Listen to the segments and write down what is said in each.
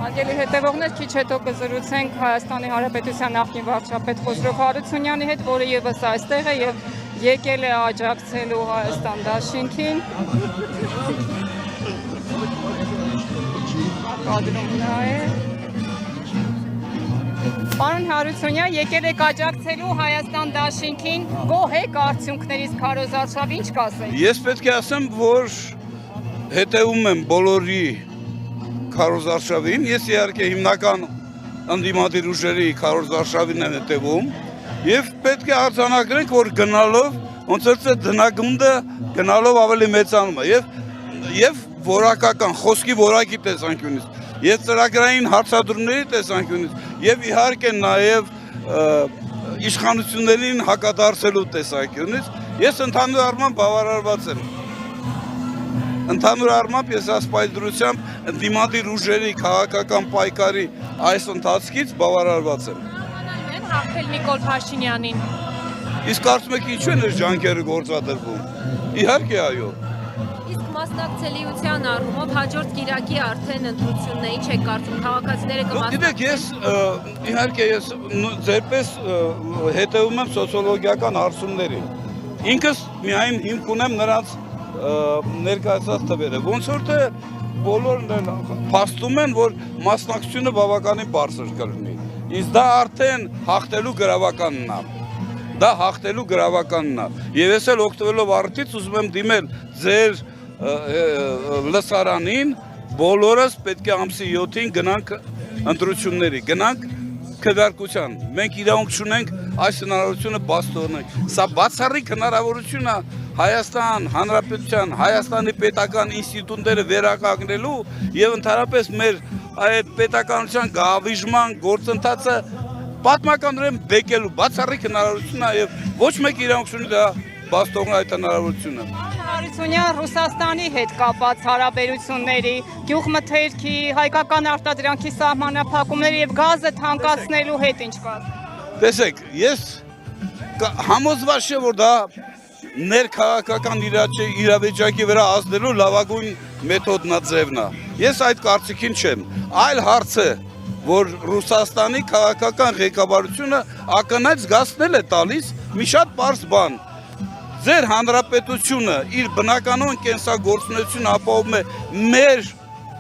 Արգելի հետևողներ, քիչ հետո կզրուցենք Հայաստանի Հանրապետության նախկին վարչապետ Խոսրով Հարությունյանի հետ, որը ևս այստեղ է եւ եկել է աջակցելու Հայաստան դաշինքին։ Կադրում նա է։ Պարոն Հարությունյան, եկել եք աջակցելու Հայաստան դաշինքին, գոհ եք արդյունքներից քարոզարշավ, ինչ կասեք։ Ես պետք է ասեմ, որ հետևում եմ բոլորի քարոզարշավին, ես իհարկե հիմնական ընդդիմադիր ուժերի քարոզարշավին եմ հետևում եւ պետք է արձանագրենք, որ գնալով ոնց որ դնագունդը գնալով ավելի մեծանում է եւ որակական խոսքի որակի տեսանկյունից եւ ծրագրային հարցադրումների տեսանկյունից եւ իհարկե նաեւ իշխանություններին հակադարձելու տեսանկյունից ես ընդհանուր առմամբ բավարարված եմ։ Ընդհանուր առմամբ ես ասպայդրությամբ ընդդիմադիր ուժերի քաղաքական պայքարի այս ընթացքից բավարարված եմ։ Են հաղթել Նիկոլ Փաշինյանին։ Իսկ կարծում եք ինչու են այս ջանքերը գործադրվում։ Իհարկե այո։ Իսկ մասնակցելիության առումով հաջորդ կիրակի արդեն ընտրությունն է, ինչ եք կարծում, քաղաքացիները Գիտեք, ես իհարկե ես ձերպես հետևում եմ սոցիոլոգիական հարցումներին։ Ինքս միայն հիմք ունեմ նրանց ներկայացած թվերը, ոնց որ թե բոլորն փաստում են, որ մասնակցությունը բավականին բարձր կլինի, իսկ դա արդեն հաղթելու գրավականն է, դա հաղթելու գրավականն է, եւ ես էլ օգտվելով առիթից ուզում եմ դիմել ձեր լսարանին, բոլորս պետք է ամսի 7-ին գնանք ընտրությունների, գնանք քվեարկության, մենք իրավունք չունենք այս հնարավորությունը բաց թողնենք, սա բացառիկ հնարավորություն է Հայաստան Հանրապետության, Հայաստանի պետական ինստիտուտները վերականգնելու եւ ընդհանրապես մեր այդ պետականության գավիժման գործընթացը պատմականորեն բեկելու բացառիկ հնարավորություն է եւ ոչ մեկ իրավունք չունի դա բաց թողնել այդ հնարավորությունը։ Հարությունյան, Ռուսաստանի հետ կապած հարաբերությունների, գյուղմթերքի, հայկական արտադրանքի սահմանափակումների եւ գազը թանկացնելու հետ ինչ կասեք։ Տեսեք, ես համոզված եմ, որ դա ներքաղաքական իրավիճակի վրա ազդելու լավագույն մեթոդնաձևն է։ Ես այդ կարծիքին չեմ։ Այլ հարցը, որ Ռուսաստանի քաղաքական ղեկավարությունը ակնհայտ զգացնել է տալիս մի շատ պարզ բան։ Ձեր հանրապետությունը իր բնականon կենսագործունեությունը ապահովում է մեր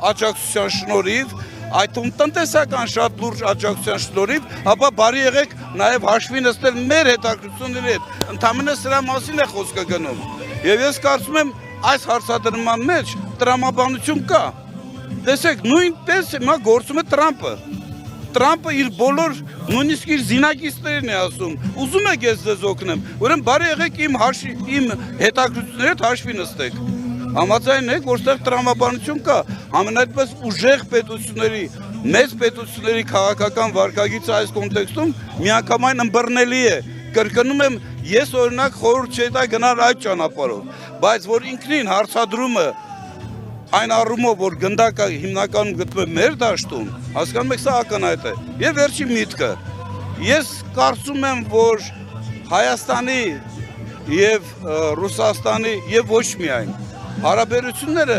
աջակցության շնորհիվ, այդ թվում տնտեսական շատ լուրջ աջակցության շնորհիվ, ապա բարի եղեք նաև հաշվի նստել մեր հետաքրքրությունների հետ, ընդհանրապես սրա մասին է խոսքը գնում։ Եվ ես կարծում եմ այս հարցադրման մեջ տրամաբանություն կա։ Տեսեք, նույնպես հիմա գործում է Տրամպը իր բոլոր նույնիսկ իր զինակիցներին է ասում, ուզում եք ես ձեզ օգնեմ, ուրեմն բարի եղեք իմ հետաքրքրությունների հետ հաշվի նստեք։ Համաձայն եք, որ ստեղ տրամաբանություն կա, ամենայնպես ուժեղ պետությունների, մեծ պետությունների քաղաքական վարքագիծը այս կոնտեքստում միանգամայն ըմբռնելի է։ Կրկնում եմ, ես օրինակ խորհուրդ չեմ տա գնալ այդ ճանապարհով, բայց որ ինքնին հարցադրումը այն առումով, որ գնդակը հիմնականում գտնվում է մեր դաշտում, հասկանում եք, սա ակնհայտ է։ Եվ վերջի միտքը, ես կարծում եմ, որ Հայաստանի եւ Ռուսաստանի եւ ոչ միայն հարաբերությունները,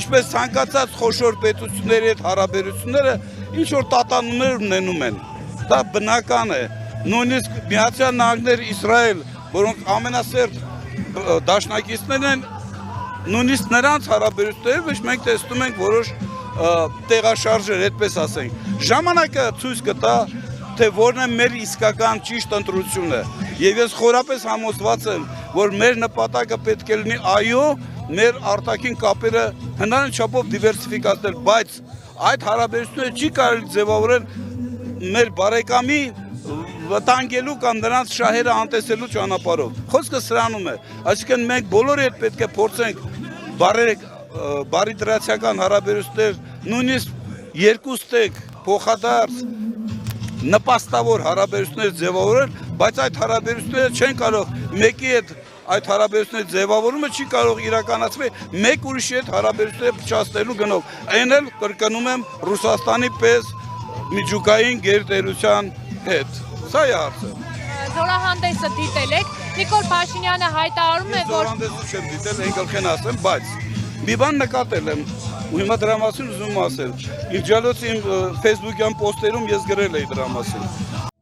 ինչպես ցանկացած խոշոր պետությունների հետ հարաբերությունները, ինչ որ տատանումներ ունենում են։ Դա բնական է։ Նույնիսկ Միացյալ Նահանգներ, Իսրայել, որոնք ամենասերտ դաշնակիցներն են, նույնիսկ նրանց հարաբերությունները մենք տեսնում ենք որոշ տեղաշարժեր, այդպես ասենք։ Ժամանակը ցույց կտա, թե որն է մեր իսկական ճիշտ ընտրությունը։ Եվ ես խորապես համոզված եմ, որ մեր նպատակը պետք է լինի այո, մեր արտաքին կապերը հնարավոր չափով դիվերսիֆիկացնել, բայց այդ հարաբերությունները չի կարելի ձևավորել մեր բարեկամի վտանգելու կամ նրանց շահերը անտեսելու ճանապարհով։ Խոսքը սրանում է։ Այսինքն մենք բոլորը պետք է փորձենք բարիդրացիական հարաբերություններ, նույնիսկ երկուստեք, փոխադարձ, նպաստավոր հարաբերություններ ձևավորել, բայց այդ հարաբերությունները չեն կարող մեկի հետ այդ հարաբերությունների ձևավորումը չի կարող իրականացվել մեկ ուրիշի հետ հարաբերությունները փչացնելու գնով։ Այն էլ կրկնում եմ Ռուսաստանի պես միջուկային գերտերության հետ։ Սա է հարցը։ Զորահանդեսը դիտել եք, Նիկոլ Փաշինյանը հայտարարում է, որ Զորահանդեսը չեմ դիտել, այն գլխեն ասեմ, բայց մի բան նկատել եմ, ու հիմա դրա մասին ուզում եմ ասել։ Իջալոց իմ Facebook-յան պոստերում ես գրել էի դրա մասին։